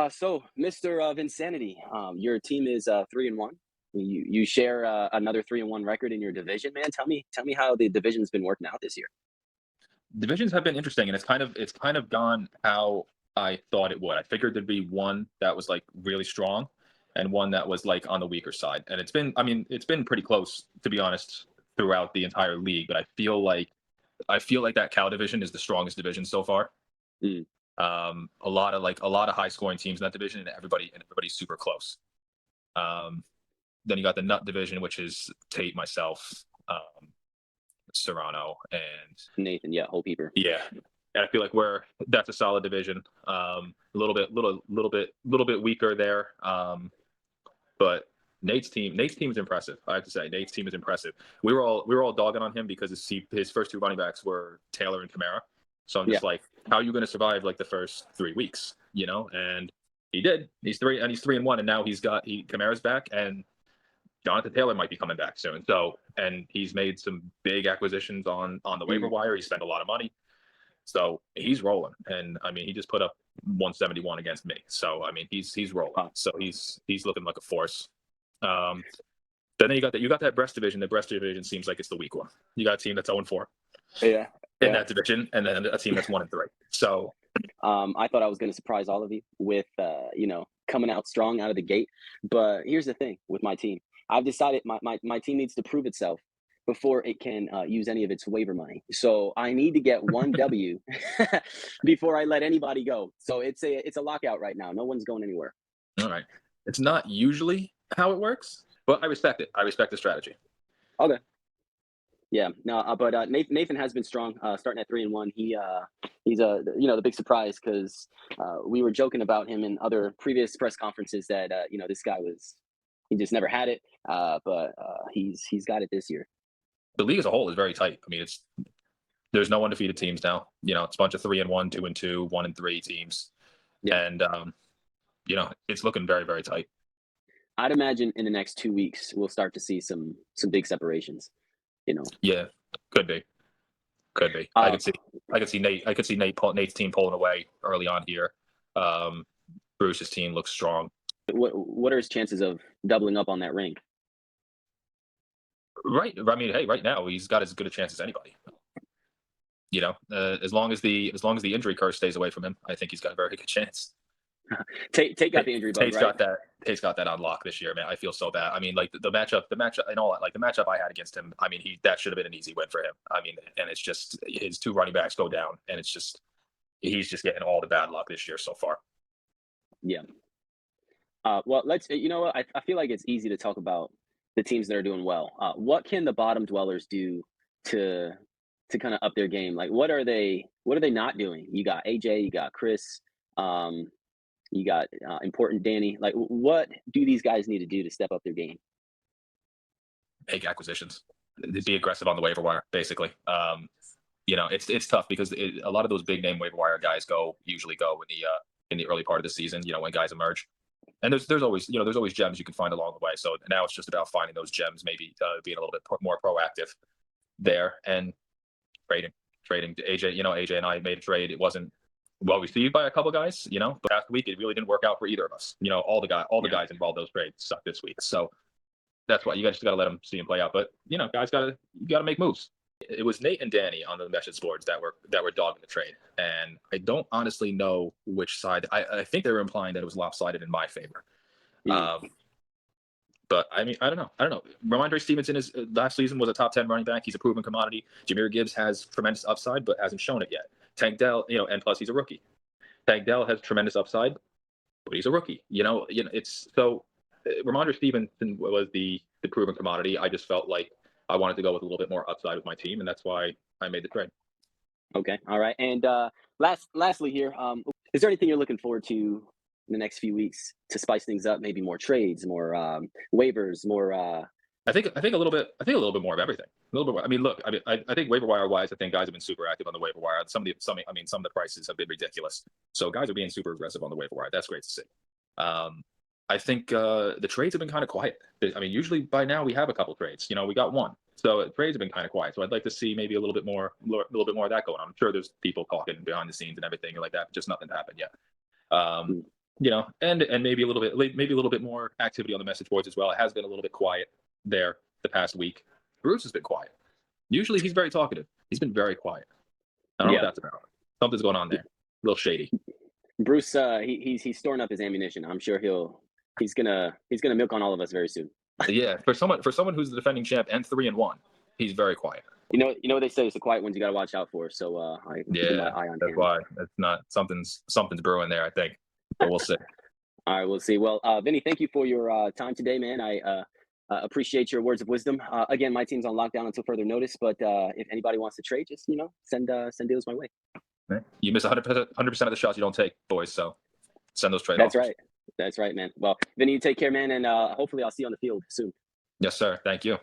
So Mr. Vincanity, your team is 3-1. You share another 3-1 record in your division, man. Tell me how the division's been working out this year. Divisions have been interesting, and it's kind of gone how I thought it would. I figured there'd be one that was like really strong, and one that was like on the weaker side. And it's been pretty close, to be honest, throughout the entire league. But I feel like that Cal division is the strongest division so far. Mm, A lot of high scoring teams in that division, and everybody's super close. Um, then you got the Nut division, which is Tate, myself, Serrano, and Nathan, yeah, Whole Peeper. yeah, and I feel like that's a solid division. A little bit weaker there. But Nate's team is impressive. I have to say, Nate's team is impressive. We were all dogging on him because his first two running backs were Taylor and Kamara. So I'm Yeah, just like, how are you going to survive like the first 3 weeks? And he did. He's 3-1, and now Kamara's back, and Jonathan Taylor might be coming back soon. So, and he's made some big acquisitions on the waiver mm, wire. He spent a lot of money, so he's rolling. And I mean, he just put up 171 against me. So I mean, he's rolling. wow, So he's looking like a force. Um, then you got that breast division. The breast division seems like it's the weak one. You got a team that's 0-4 yeah, in yeah. that division, and then a team that's 1-3. So I thought I was going to surprise all of you with coming out strong out of the gate. But here's the thing with my team. I've decided my team needs to prove itself before it can use any of its waiver money. So I need to get one W before I let anybody go. So it's a lockout right now. No one's going anywhere. all right, it's not usually how it works, but I respect it. I respect the strategy. Okay. Yeah, no, but Nathan has been strong, starting at 3-1. He's the big surprise because we were joking about him in other previous press conferences that this guy he just never had it, but he's got it this year. The league as a whole is very tight. I mean, there's no undefeated teams now. It's a bunch of 3-1, 2-2, 1-3 teams, Yeah, and it's looking very, very tight. I'd imagine in the next 2 weeks we'll start to see some big separations. You know, Yeah, could be, could be. I uh, could see, I could see Nate's team pulling away early on here. Um, Bruce's team looks strong. what are his chances of doubling up on that ring? Right. I mean, hey, right now he's got as good a chance as anybody. As long as the injury curse stays away from him, I think he's got a very good chance. Tate got Tate- the injury bug, Tate's right? got that. Tate's got that on lock this year, man. I feel so bad. I mean, like the matchup, and all that. Like the matchup I had against him. I mean, that should have been an easy win for him. I mean, and it's just his two running backs go down, and he's just getting all the bad luck this year so far. Yeah. Well, you know what? I feel like it's easy to talk about the teams that are doing well. What can the bottom dwellers do to kind of up their game? Like, what are they not doing? You got AJ, you got Chris, um, you got important Danny. Like, what do these guys need to do to step up their game? Make acquisitions, be aggressive on the waiver wire, basically. It's tough because a lot of those big name waiver wire guys usually go in the early part of the season. When guys emerge, and there's always gems you can find along the way. So now it's just about finding those gems, maybe being a little bit more proactive there and trading to AJ. AJ and I made a trade. It wasn't well received by a couple guys. But last week it really didn't work out for either of us. All the Yeah. guys involved in those trades sucked this week. So that's why you guys just got to let them see them play out. But guys, you gotta make moves. It was Nate and Danny on the message boards that were dogging the trade, and I don't honestly know which side. I think they were implying that it was lopsided in my favor. Mm, Um, but I mean, I don't know. Ramondre Stevenson last season was a top 10 running back. He's a proven commodity. Jameer Gibbs has tremendous upside, but hasn't shown it yet. Tank Dell, and plus he's a rookie. Tank Dell has tremendous upside, but he's a rookie. It's so. Ramondre Stevenson was the proven commodity. I just felt like I wanted to go with a little bit more upside with my team, and that's why I made the trade. okay, all right. And lastly here, is there anything you're looking forward to in the next few weeks to spice things up? Maybe more trades, more waivers, more. I think a little bit. I think a little bit more of everything. A little bit more. I mean, look. I think waiver wire wise, I think guys have been super active on the waiver wire. Some of the prices have been ridiculous. So guys are being super aggressive on the waiver wire. That's great to see. I think the trades have been kind of quiet. I mean, usually by now we have a couple trades. We got one. So trades have been kind of quiet. So I'd like to see maybe a little bit more of that going on. I'm sure there's people talking behind the scenes and everything like that, but just nothing happened yet. Um, and maybe a little bit more activity on the message boards as well. It has been a little bit quiet there the past week. Bruce has been quiet. Usually he's very talkative. He's been very quiet. I don't know what Yeah. that's about. Something's going on there. A little shady. Bruce, he's storing up his ammunition. I'm sure he's gonna milk on all of us very soon. Yeah, for someone who's the defending champ and 3-1, he's very quiet. You know what they say, it's the quiet ones you got to watch out for. So I'm keeping my eye on that's him. why it's not something's brewing there, I think. But we'll see. All right, we'll see. Well, Vinny, thank you for your time today, man. I appreciate your words of wisdom. Again, my team's on lockdown until further notice, but if anybody wants to trade, just send deals my way. You miss 100% of the shots you don't take, boys. So send those trade That's offers. right. That's right, man. Well, Vinny, you take care, man, and hopefully I'll see you on the field soon. Yes, sir. Thank you.